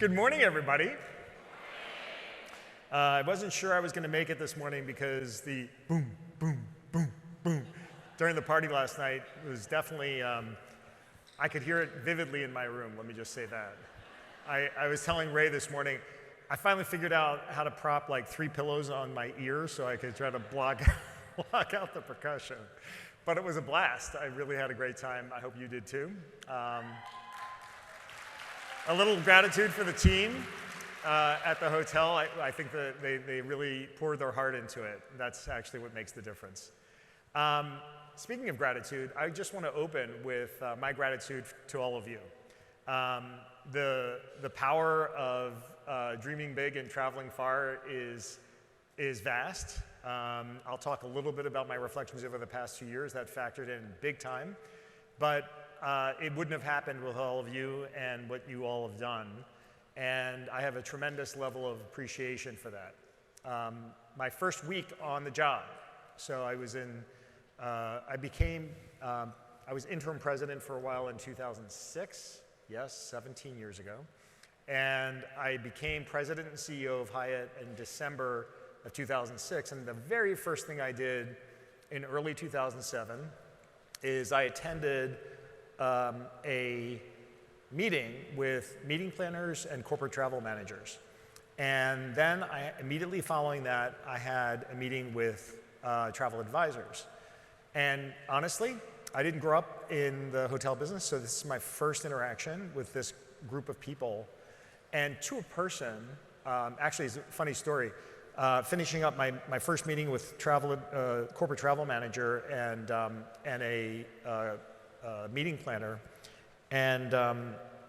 Good morning, everybody. I wasn't sure I was going to make it this morning because the boom, boom, boom, boom during the party last night was definitely, I could hear it vividly in my room, let me just say that. I was telling Ray this morning, I finally figured out how to prop like 3 pillows on my ears so I could try to block out the percussion. But it was a blast. I really had a great time. I hope you did too. A little gratitude for the team at the hotel. I think that they really poured their heart into it. That's actually what makes the difference. Speaking of gratitude, I just want to open with my gratitude to all of you. The power of dreaming big and traveling far is vast. I'll talk a little bit about my reflections over the past 2 years that factored in big time, but it wouldn't have happened with all of you and what you all have done. And I have a tremendous level of appreciation for that. My first week on the job, so I was I was interim president for a while in 2006, yes, 17 years ago. And I became president and CEO of Hyatt in December of 2006. And the very first thing I did in early 2007 is I attended a meeting with meeting planners and corporate travel managers. And then immediately following that, I had a meeting with travel advisors. And honestly, I didn't grow up in the hotel business, so this is my first interaction with this group of people. And to a person, actually it's a funny story, finishing up my first meeting with corporate travel manager and a meeting planner, and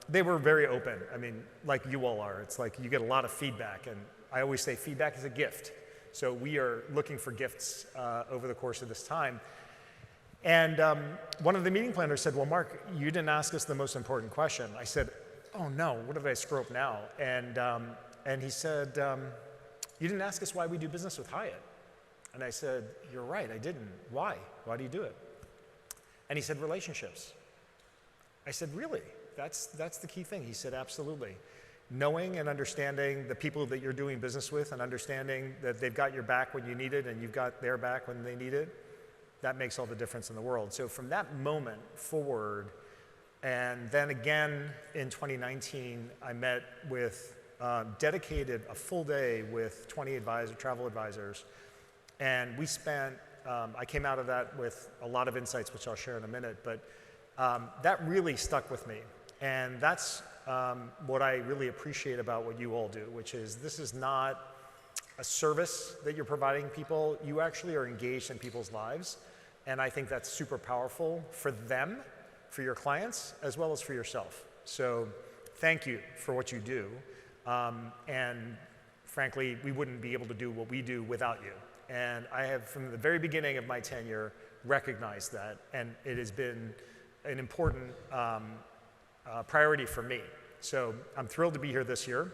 they were very open. I mean, like you all are. It's like you get a lot of feedback, and I always say feedback is a gift. So we are looking for gifts over the course of this time. And one of the meeting planners said, well, Mark, you didn't ask us the most important question. I said, oh no, what did I screw up now? And he said, you didn't ask us why we do business with Hyatt. And I said, you're right, I didn't. Why? Why do you do it? And he said, relationships. I said, really? That's the key thing. He said, absolutely. Knowing and understanding the people that you're doing business with and understanding that they've got your back when you need it and you've got their back when they need it, that makes all the difference in the world. So from that moment forward, and then again in 2019, I met with, dedicated a full day with 20 travel advisors. And we spent, I came out of that with a lot of insights, which I'll share in a minute, but that really stuck with me. And that's what I really appreciate about what you all do, which is this is not a service that you're providing people. You actually are engaged in people's lives. And I think that's super powerful for them, for your clients, as well as for yourself. So thank you for what you do. And frankly, we wouldn't be able to do what we do without you. And I have, from the very beginning of my tenure, recognized that. And it has been an important priority for me. So I'm thrilled to be here this year.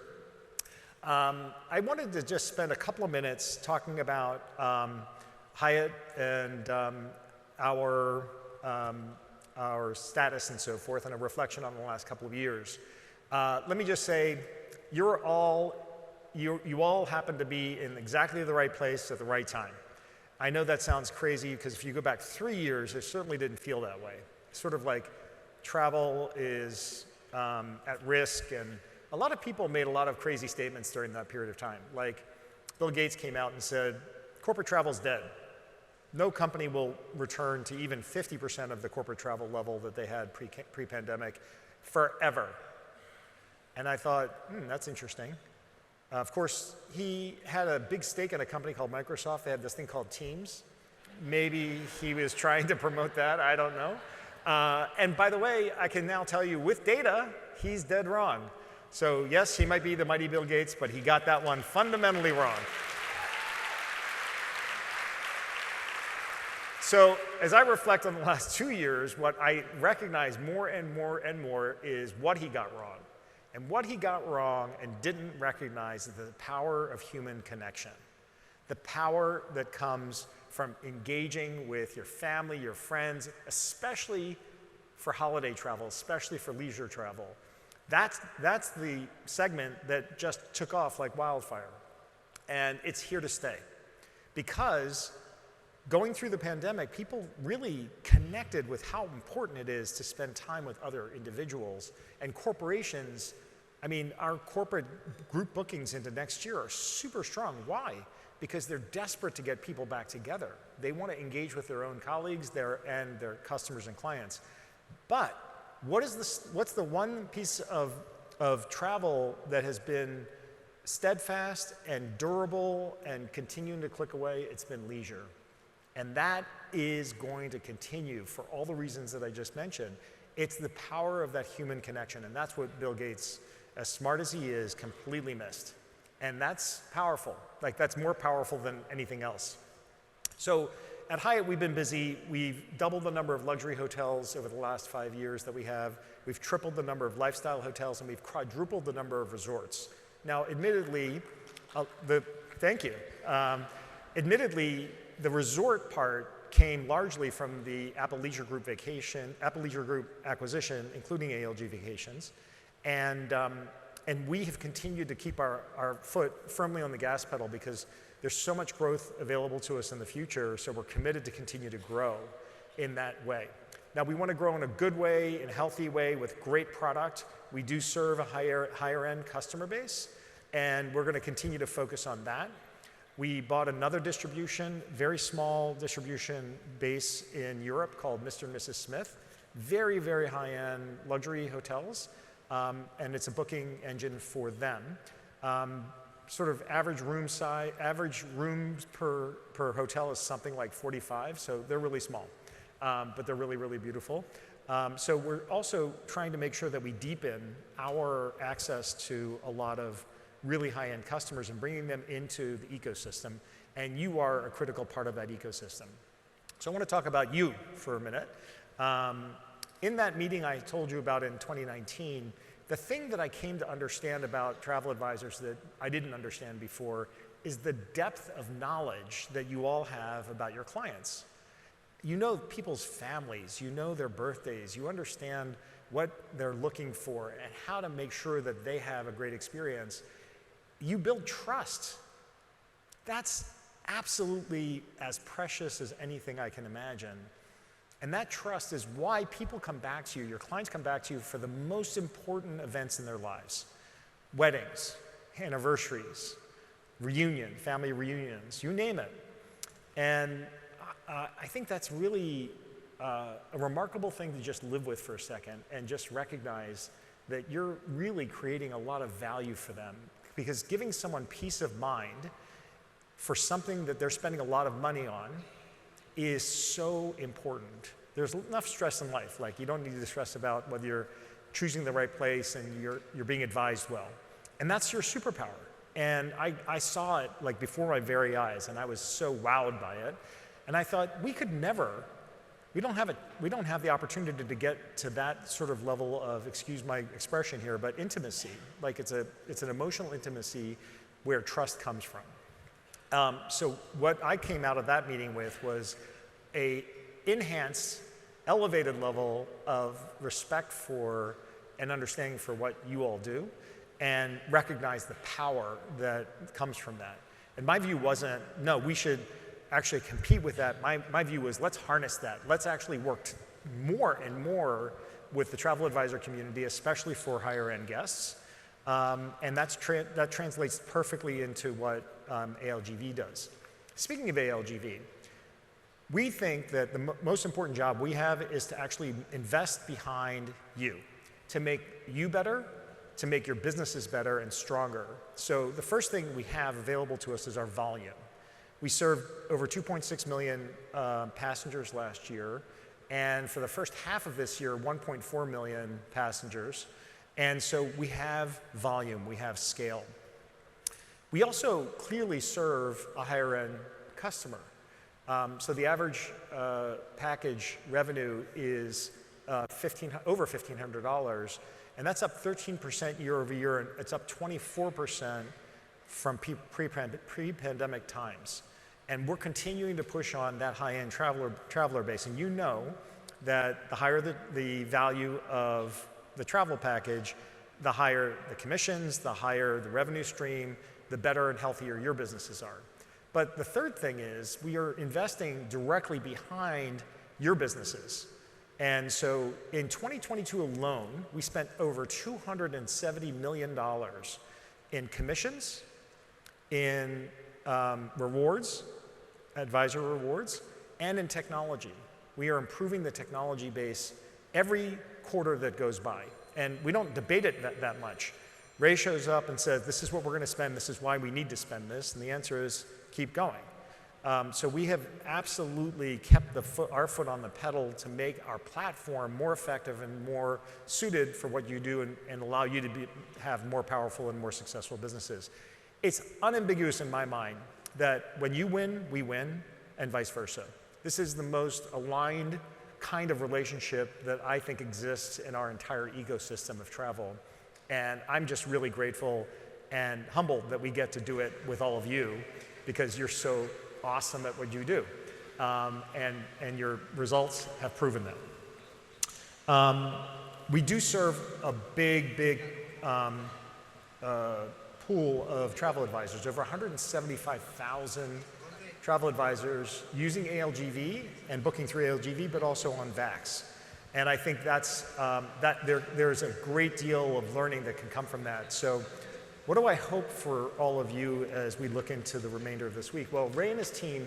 I wanted to just spend a couple of minutes talking about Hyatt and our status and so forth, and a reflection on the last couple of years. Let me just say, you all happen to be in exactly the right place at the right time. I know that sounds crazy because if you go back 3 years, it certainly didn't feel that way. Sort of like travel is at risk, and a lot of people made a lot of crazy statements during that period of time. Like Bill Gates came out and said, corporate travel's dead. No company will return to even 50% of the corporate travel level that they had pre-pandemic forever. And I thought, that's interesting. Of course, he had a big stake in a company called Microsoft. They had this thing called Teams. Maybe he was trying to promote that, I don't know. And by the way, I can now tell you with data, he's dead wrong. So yes, he might be the mighty Bill Gates, but he got that one fundamentally wrong. So as I reflect on the last 2 years, what I recognize more and more and more is what he got wrong. And what he got wrong and didn't recognize is the power of human connection. The power that comes from engaging with your family, your friends, especially for holiday travel, especially for leisure travel. That's the segment that just took off like wildfire. And it's here to stay. Because going through the pandemic, people really connected with how important it is to spend time with other individuals. And corporations, I mean, our corporate group bookings into next year are super strong. Why? Because they're desperate to get people back together. They want to engage with their own colleagues and their customers and clients. But what's the one piece of travel that has been steadfast and durable and continuing to click away? It's been leisure. And that is going to continue for all the reasons that I just mentioned. It's the power of that human connection, and that's what Bill Gates, as smart as he is, completely missed. And that's powerful. Like, that's more powerful than anything else. So at Hyatt, we've been busy. We've doubled the number of luxury hotels over the last 5 years that we have. We've tripled the number of lifestyle hotels, and we've quadrupled the number of resorts. Now, admittedly, thank you. Admittedly, the resort part came largely from the Apple Leisure Group acquisition, including ALG Vacations. And we have continued to keep our foot firmly on the gas pedal because there's so much growth available to us in the future, so we're committed to continue to grow in that way. Now, we want to grow in a good way, in a healthy way, with great product. We do serve a higher end customer base, and we're going to continue to focus on that. We bought another very small distribution base in Europe called Mr. and Mrs. Smith. Very, very high-end luxury hotels, and it's a booking engine for them. Sort of average rooms per hotel is something like 45, so they're really small, but they're really, really beautiful. So we're also trying to make sure that we deepen our access to a lot of really high-end customers and bringing them into the ecosystem, and you are a critical part of that ecosystem. So I want to talk about you for a minute. In that meeting I told you about in 2019, the thing that I came to understand about travel advisors that I didn't understand before is the depth of knowledge that you all have about your clients. You know people's families, you know their birthdays, you understand what they're looking for and how to make sure that they have a great experience. You build trust. That's absolutely as precious as anything I can imagine. And that trust is why people come back to you, your clients come back to you for the most important events in their lives. Weddings, anniversaries, family reunions, you name it. And I think that's really a remarkable thing to just live with for a second and just recognize that you're really creating a lot of value for them. Because giving someone peace of mind for something that they're spending a lot of money on is so important. There's enough stress in life. Like, you don't need to stress about whether you're choosing the right place and you're being advised well. And that's your superpower. And I saw it like before my very eyes, and I was so wowed by it. And I thought, we don't have the opportunity to get to that sort of level of, excuse my expression here, but intimacy. Like, it's an emotional intimacy where trust comes from. So what I came out of that meeting with was a enhanced, elevated level of respect for and understanding for what you all do, and recognize the power that comes from that. And my view wasn't, no, we should actually compete with that. My view was, let's harness that. Let's actually work more and more with the travel advisor community, especially for higher end guests. And that translates perfectly into what ALGV does. Speaking of ALGV, we think that the most important job we have is to actually invest behind you, to make you better, to make your businesses better and stronger. So the first thing we have available to us is our volume. We served over 2.6 million passengers last year, and for the first half of this year, 1.4 million passengers. And so we have volume, we have scale. We also clearly serve a higher end customer. So the average package revenue is over $1,500, and that's up 13% year over year, and it's up 24% from pre-pandemic times. And we're continuing to push on that high-end traveler base. And you know that the higher the value of the travel package, the higher the commissions, the higher the revenue stream, the better and healthier your businesses are. But the third thing is we are investing directly behind your businesses. And so in 2022 alone, we spent over $270 million in commissions, in rewards, advisor rewards, and in technology. We are improving the technology base every quarter that goes by. And we don't debate it that much. Ray shows up and says, this is what we're going to spend, this is why we need to spend this, and the answer is keep going. So we have absolutely kept our foot on the pedal to make our platform more effective and more suited for what you do and allow you to have more powerful and more successful businesses. It's unambiguous in my mind that when you win, we win, and vice versa. This is the most aligned kind of relationship that I think exists in our entire ecosystem of travel. And I'm just really grateful and humbled that we get to do it with all of you because you're so awesome at what you do. And your results have proven that. We do serve a big pool of travel advisors, over 175,000 travel advisors using ALGV and booking through ALGV, but also on VAX. And I think that's, there's a great deal of learning that can come from that. So what do I hope for all of you as we look into the remainder of this week? Well, Ray and his team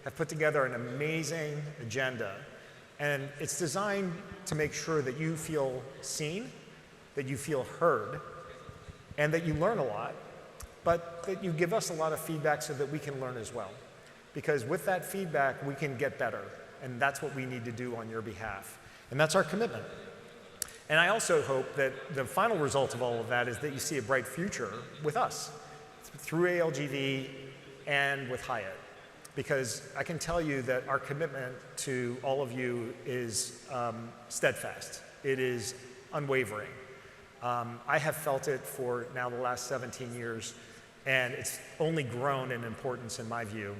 have put together an amazing agenda, and it's designed to make sure that you feel seen, that you feel heard, and that you learn a lot, but that you give us a lot of feedback so that we can learn as well. Because with that feedback, we can get better, and that's what we need to do on your behalf. And that's our commitment. And I also hope that the final result of all of that is that you see a bright future with us, through ALGV and with Hyatt. Because I can tell you that our commitment to all of you is steadfast. It is unwavering. I have felt it for now the last 17 years, and it's only grown in importance in my view.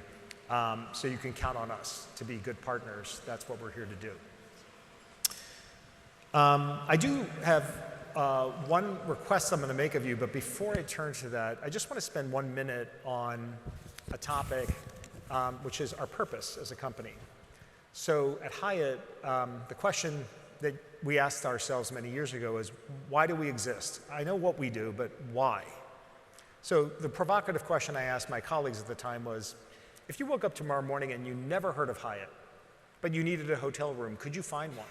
So you can count on us to be good partners. That's what we're here to do. I do have one request I'm going to make of you, but before I turn to that, I just want to spend 1 minute on a topic, which is our purpose as a company. So at Hyatt, the question that we asked ourselves many years ago is, why do we exist? I know what we do, but why? So the provocative question I asked my colleagues at the time was, if you woke up tomorrow morning and you never heard of Hyatt, but you needed a hotel room, could you find one?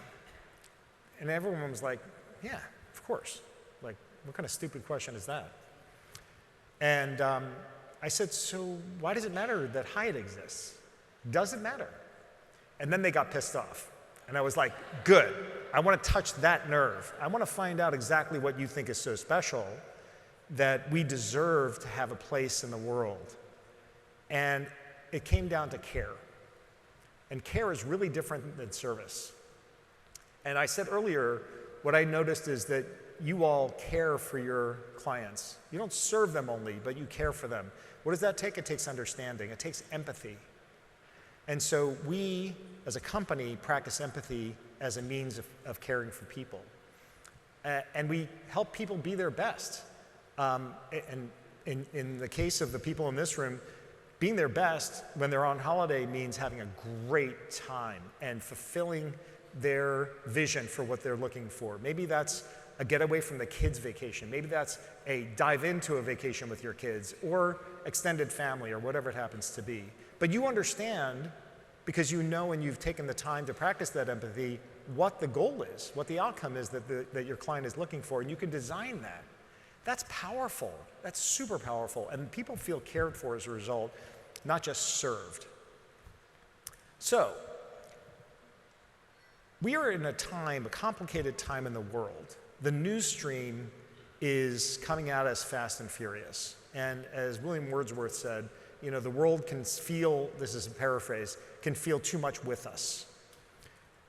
And everyone was like, yeah, of course. Like, what kind of stupid question is that? And I said, so why does it matter that Hyatt exists? Does it matter? And then they got pissed off. And I was like, good. I want to touch that nerve. I want to find out exactly what you think is so special that we deserve to have a place in the world. And it came down to care. And care is really different than service. And I said earlier, what I noticed is that you all care for your clients. You don't serve them only, but you care for them. What does that take? It takes understanding. It takes empathy. And so we, as a company, practice empathy as a means of caring for people. And we help people be their best. And in the case of the people in this room, being their best when they're on holiday means having a great time and fulfilling their vision for what they're looking for. Maybe that's a getaway from the kids' vacation. Maybe that's a dive into a vacation with your kids or extended family or whatever it happens to be. But you understand, because you know and you've taken the time to practice that empathy, what the goal is, what the outcome is that your client is looking for, and you can design that. That's powerful. That's super powerful. And people feel cared for as a result, not just served. So, we are in a complicated time in the world. The news stream is coming at us fast and furious. And as William Wordsworth said, you know, the world can feel, this is a paraphrase, can feel too much with us.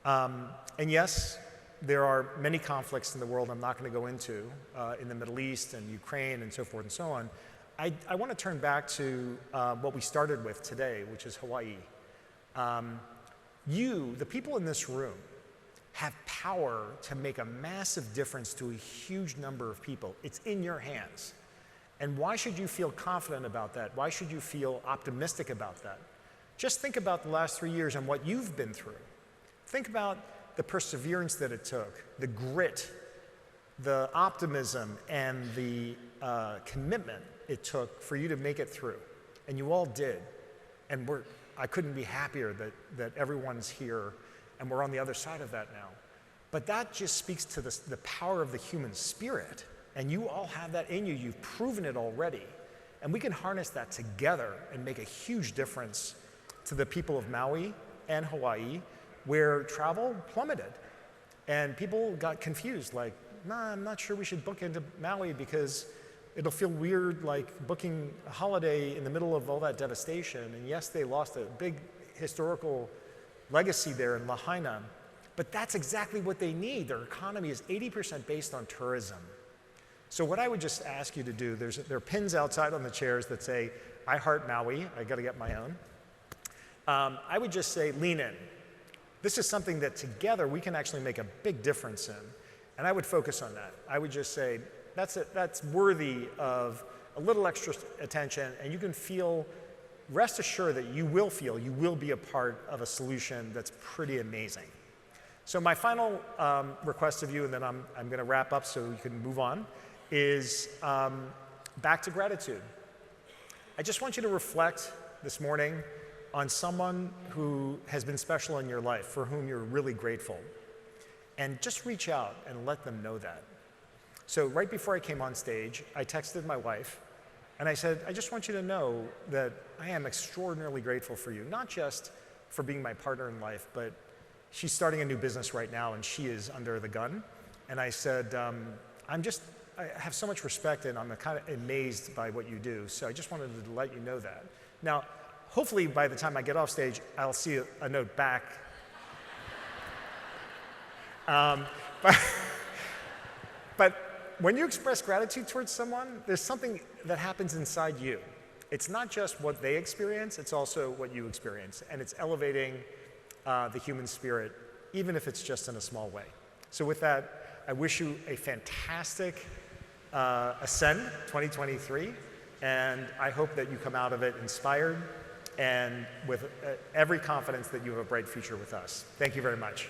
And yes, there are many conflicts in the world I'm not going to go into, in the Middle East and Ukraine and so forth and so on. I want to turn back to what we started with today, which is Hawaii. You, the people in this room, have power to make a massive difference to a huge number of people. It's in your hands. And why should you feel confident about that? Why should you feel optimistic about that? Just think about the last 3 years and what you've been through. Think about the perseverance that it took, the grit, the optimism, and the commitment it took for you to make it through. And you all did. And I couldn't be happier that everyone's here and we're on the other side of that now. But that just speaks to the power of the human spirit. And you all have that in you. You've proven it already. And we can harness that together and make a huge difference to the people of Maui and Hawaii, where travel plummeted. And people got confused, like, nah, I'm not sure we should book into Maui because it'll feel weird like booking a holiday in the middle of all that devastation. And yes, they lost a big historical legacy there in Lahaina, but that's exactly what they need. Their economy is 80% based on tourism. So what I would just ask you to do, there are pins outside on the chairs that say, I heart Maui, I gotta get my own. I would just say, lean in. This is something that together we can actually make a big difference in. And I would focus on that. I would just say, that's worthy of a little extra attention, and you can feel, rest assured that you will be a part of a solution that's pretty amazing. So my final request of you, and then I'm gonna wrap up so you can move on, is back to gratitude. I just want you to reflect this morning on someone who has been special in your life, for whom you're really grateful. And just reach out and let them know that. So right before I came on stage, I texted my wife, and I said, I just want you to know that I am extraordinarily grateful for you, not just for being my partner in life, but she's starting a new business right now, and she is under the gun. And I said, I have so much respect, and I'm kind of amazed by what you do, so I just wanted to let you know that. Now, hopefully by the time I get off stage, I'll see a note back. But when you express gratitude towards someone, there's something that happens inside you. It's not just what they experience, it's also what you experience. And it's elevating the human spirit, even if it's just in a small way. So with that, I wish you a fantastic Ascend 2023. And I hope that you come out of it inspired and with every confidence that you have a bright future with us. Thank you very much.